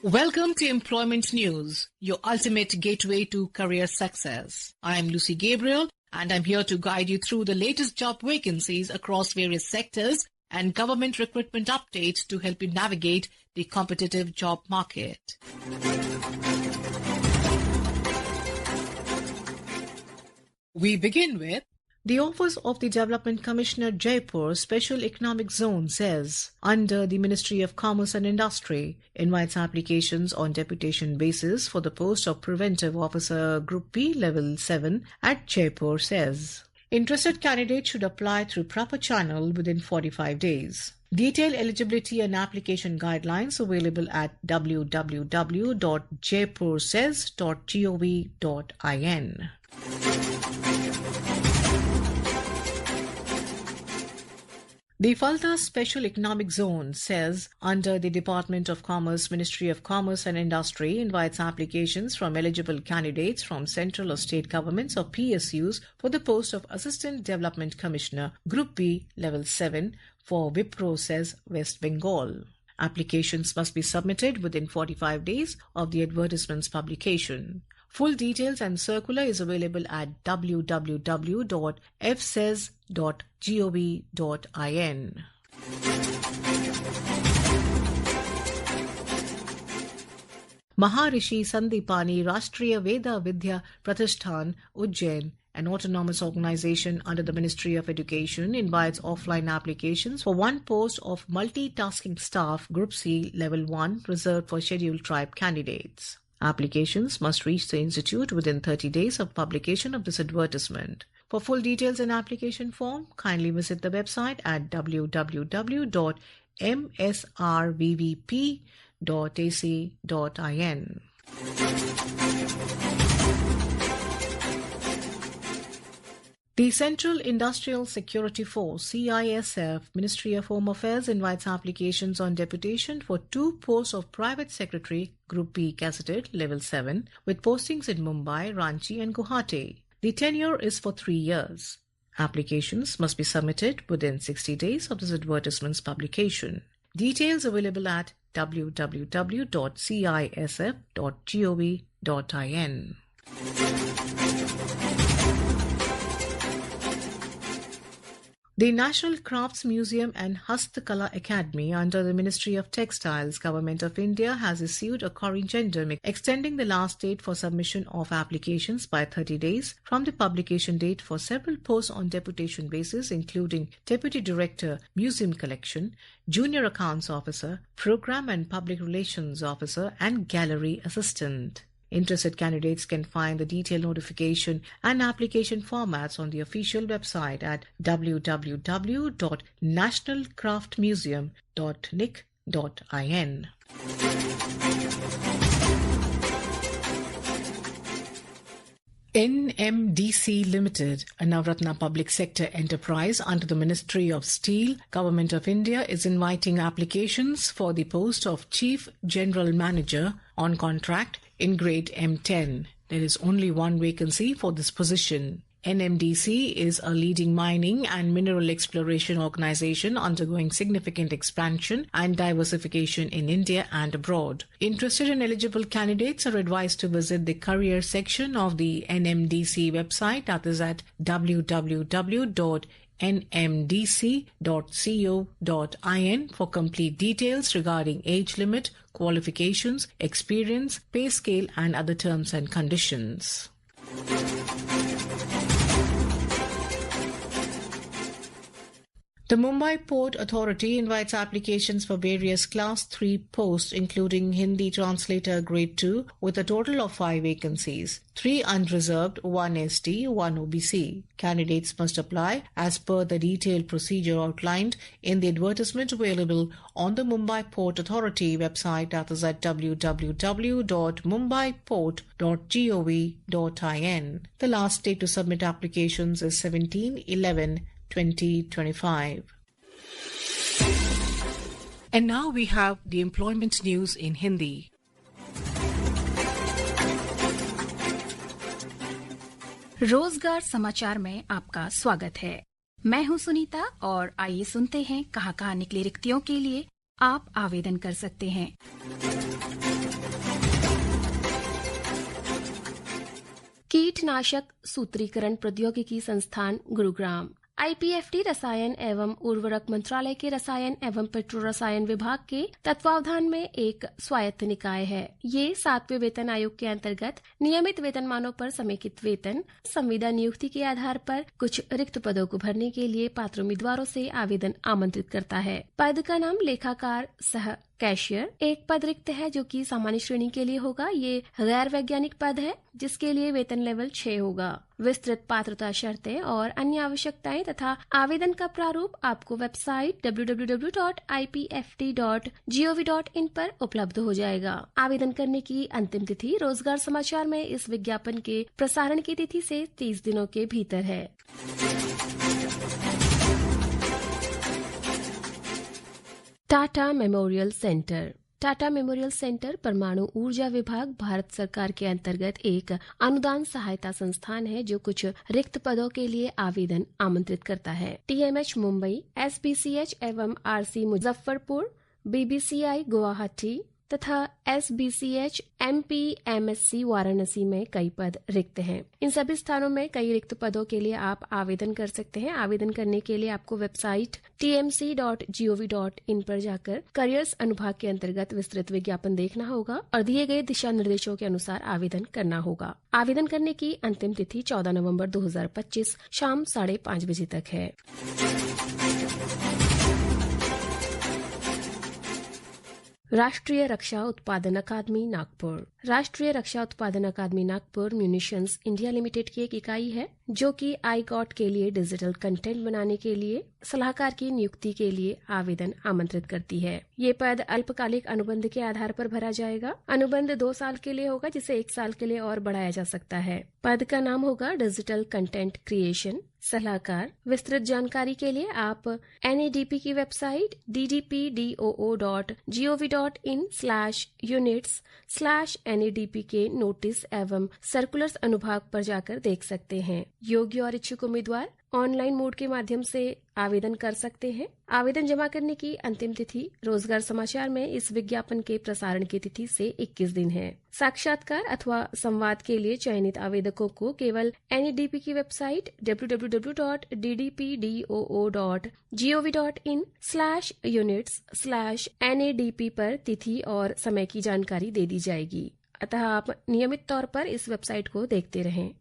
Welcome to Employment News, your ultimate gateway to career success. I am Lucy Gabriel, and I'm here to guide you through the latest job vacancies across various sectors and government recruitment updates to help you navigate the competitive job market. We begin with the Office of the Development Commissioner Jaipur Special Economic Zone says, under the Ministry of Commerce and Industry, invites applications on deputation basis for the post of Preventive Officer Group B Level 7 at Jaipur says. Interested candidates should apply through proper channel within 45 days. Detailed eligibility and application guidelines available at www.jaipursays.gov.in. The Falta Special Economic Zone says, under the Department of Commerce, Ministry of Commerce and Industry, invites applications from eligible candidates from central or state governments or PSUs for the post of Assistant Development Commissioner, Group B, Level 7, for Wipro says West Bengal. Applications must be submitted within 45 days of the advertisement's publication. Full details and circular is available at www.fsays.gov.in. Maharishi Sandipani Rashtriya Veda Vidya Pratishthan, Ujjain, an autonomous organization under the Ministry of Education, invites offline applications for one post of multitasking staff Group C Level 1 reserved for scheduled tribe candidates. Applications must reach the institute within 30 days of publication of this advertisement. For full details and application form, kindly visit the website at www.msrvvp.ac.in. The Central Industrial Security Force, CISF, Ministry of Home Affairs invites applications on deputation for two posts of Private Secretary, Group B Gazetted, Level 7, with postings in Mumbai, Ranchi and Guwahati. The tenure is for 3 years. Applications must be submitted within 60 days of this advertisement's publication. Details available at www.cisf.gov.in. The National Crafts Museum and Hastakala Academy under the Ministry of Textiles, Government of India, has issued a corrigendum extending the last date for submission of applications by 30 days from the publication date for several posts on deputation basis, including Deputy Director, Museum Collection, Junior Accounts Officer, Program and Public Relations Officer, and Gallery Assistant. Interested candidates can find the detailed notification and application formats on the official website at www.nationalcraftmuseum.nic.in. NMDC Limited, a Navratna public sector enterprise under the Ministry of Steel, Government of India, is inviting applications for the post of Chief General Manager on contract in grade M10. There is only one vacancy for this position. NMDC is a leading mining and mineral exploration organization undergoing significant expansion and diversification in India and abroad. Interested and eligible candidates are advised to visit the career section of the NMDC website, that is at www.nmdc.co.in for complete details regarding age limit, qualifications, experience, pay scale and other terms and conditions. The Mumbai Port Authority invites applications for various Class 3 posts, including Hindi Translator Grade 2, with a total of 5 vacancies, 3 unreserved, 1 ST, 1 OBC. Candidates must apply as per the detailed procedure outlined in the advertisement available on the Mumbai Port Authority website, that is at www.mumbaiport.gov.in. The last date to submit applications is 17/11/2025. And now we have the employment news in Hindi. रोजगार समाचार में आपका स्वागत है। मैं हूं सुनीता और आइए सुनते हैं कहां निकली रिक्तियों के लिए आप आवेदन कर सकते हैं। कीटनाशक सूत्रीकरण प्रौद्योगिकी संस्थान गुरुग्राम, IPFT रसायन एवं उर्वरक मंत्रालय के रसायन एवं पेट्रो रसायन विभाग के तत्वावधान में एक स्वायत्त निकाय है। ये 7वें वेतन आयोग के अंतर्गत नियमित वेतनमानों पर समेकित वेतन संविदा नियुक्ति के आधार पर कुछ रिक्त पदों को भरने के लिए पात्र उम्मीदवारों से आवेदन आमंत्रित करता है। पद का नाम लेखाकार सह कैशियर। एक पद रिक्त है जो कि सामान्य श्रेणी के लिए होगा। ये गैर वैज्ञानिक पद है जिसके लिए वेतन लेवल 6 होगा। विस्तृत पात्रता शर्तें और अन्य आवश्यकताएं तथा आवेदन का प्रारूप आपको वेबसाइट www.ipft.gov.in पर उपलब्ध हो जाएगा। आवेदन करने की अंतिम तिथि रोजगार समाचार में इस विज्ञापन के प्रसारण की तिथि से 30 दिनों के भीतर है। Tata memorial centre. Tata memorial centre परमाणु ऊर्जा विभाग भारत सरकार के अंतर्गत एक अनुदान सहायता संस्थान है जो कुछ रिक्त पदों के लिए आवेदन आमंत्रित करता है। TMH मुंबई, SBCH एवं RC मुजफ्फरपुर, BBCI गुवाहाटी तथा SBCH MPMSC वाराणसी में कई पद रिक्त हैं। इन सभी स्थानों में कई रिक्त पदों के लिए आप आवेदन कर सकते हैं। आवेदन करने के लिए आपको वेबसाइट tmc.gov.in पर जाकर करियर्स अनुभाग के अंतर्गत विस्तृत विज्ञापन देखना होगा और दिए गए दिशा निर्देशों के अनुसार आवेदन करना होगा। आवेदन करने की अंतिम तिथि 14 नवंबर 2025 शाम 5:30 बजे तक है। राष्ट्रीय रक्षा उत्पादन अकादमी नागपुर। राष्ट्रीय रक्षा उत्पादन अकादमी नागपुर म्यूनिशंस इंडिया लिमिटेड की एक इकाई है जो कि आईगॉट के लिए डिजिटल कंटेंट बनाने के लिए सलाहकार की नियुक्ति के लिए आवेदन आमंत्रित करती है। ये पद अल्पकालिक अनुबंध के आधार पर भरा जाएगा। अनुबंध 2 साल के लिए होगा जिसे 1 साल के लिए और बढ़ाया जा सकता है। पद का नाम होगा डिजिटल कंटेंट क्रिएशन सलाहकार। विस्तृत जानकारी के लिए आप NADP की वेबसाइट ddpdoo.gov.in/units/NADP के नोटिस एवं सर्कुलर्स अनुभाग पर जाकर देख सकते हैं। योग्य और इच्छुक उम्मीदवार ऑनलाइन मोड के माध्यम से आवेदन कर सकते हैं। आवेदन जमा करने की अंतिम तिथि रोजगार समाचार में इस विज्ञापन के प्रसारण की तिथि से 21 दिन है। साक्षात्कार अथवा संवाद के लिए चयनित आवेदकों को केवल NADP की वेबसाइट www.ddpdoo.gov.in/units/NADP पर तिथि और समय की जानकारी दे दी जाएगी। अतः आप नियमित तौर पर इस वेबसाइट को देखते रहें।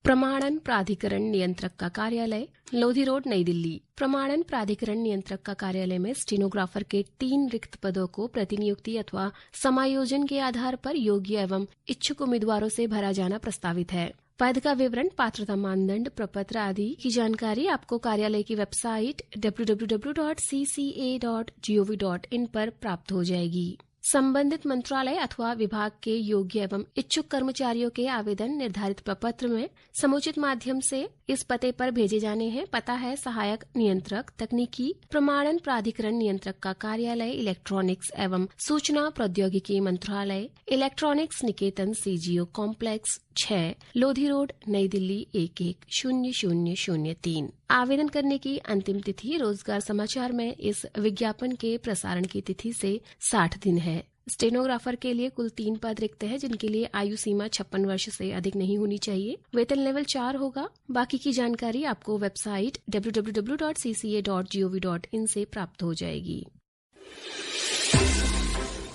प्रमाणन प्राधिकरण नियंत्रक का कार्यालय, लोधी रोड, नई दिल्ली। प्रमाणन प्राधिकरण नियंत्रक का कार्यालय में स्टेनोग्राफर के 3 रिक्त पदों को प्रतिनियुक्ति अथवा समायोजन के आधार पर योग्य एवं इच्छुक उम्मीदवारों से भरा जाना प्रस्तावित है। पद का विवरण, पात्रता मानदंड, प्रपत्र आदि की जानकारी आपको कार्यालय की वेबसाइट www.cca.gov.in पर प्राप्त हो जाएगी। संबंधित मंत्रालय अथवा विभाग के योग्य एवं इच्छुक कर्मचारियों के आवेदन निर्धारित प्रपत्र में समुचित माध्यम से इस पते पर भेजे जाने हैं। पता है सहायक नियंत्रक तकनीकी प्रमाणन प्राधिकरण नियंत्रक का कार्यालय, इलेक्ट्रॉनिक्स एवं सूचना प्रौद्योगिकी मंत्रालय, इलेक्ट्रॉनिक्स निकेतन CGO कॉम्प्लेक्स 6, लोधी रोड, नई दिल्ली 110003। आवेदन करने की अंतिम तिथि रोजगार समाचार में इस विज्ञापन के प्रसारण की तिथि से 60 दिन है। स्टेनोग्राफर के लिए कुल 3 पद रिक्त है जिनके लिए आयु सीमा 56 वर्ष से अधिक नहीं होनी चाहिए। वेतन लेवल 4 होगा। बाकी की जानकारी आपको वेबसाइट www.cca.gov.in से प्राप्त हो जाएगी।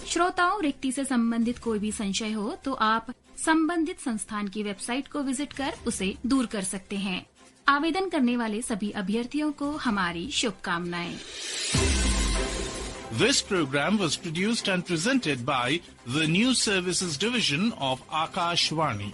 श्रोताओं, रिक्ति से संबंधित कोई भी संशय हो तो आप संबंधित संस्थान की वेबसाइट को विजिट कर उसे दूर कर सकते हैं। आवेदन करने वाले सभी अभ्यर्थियों को हमारी शुभकामनाएं। This program was produced and presented by the News Services Division of Akashvani.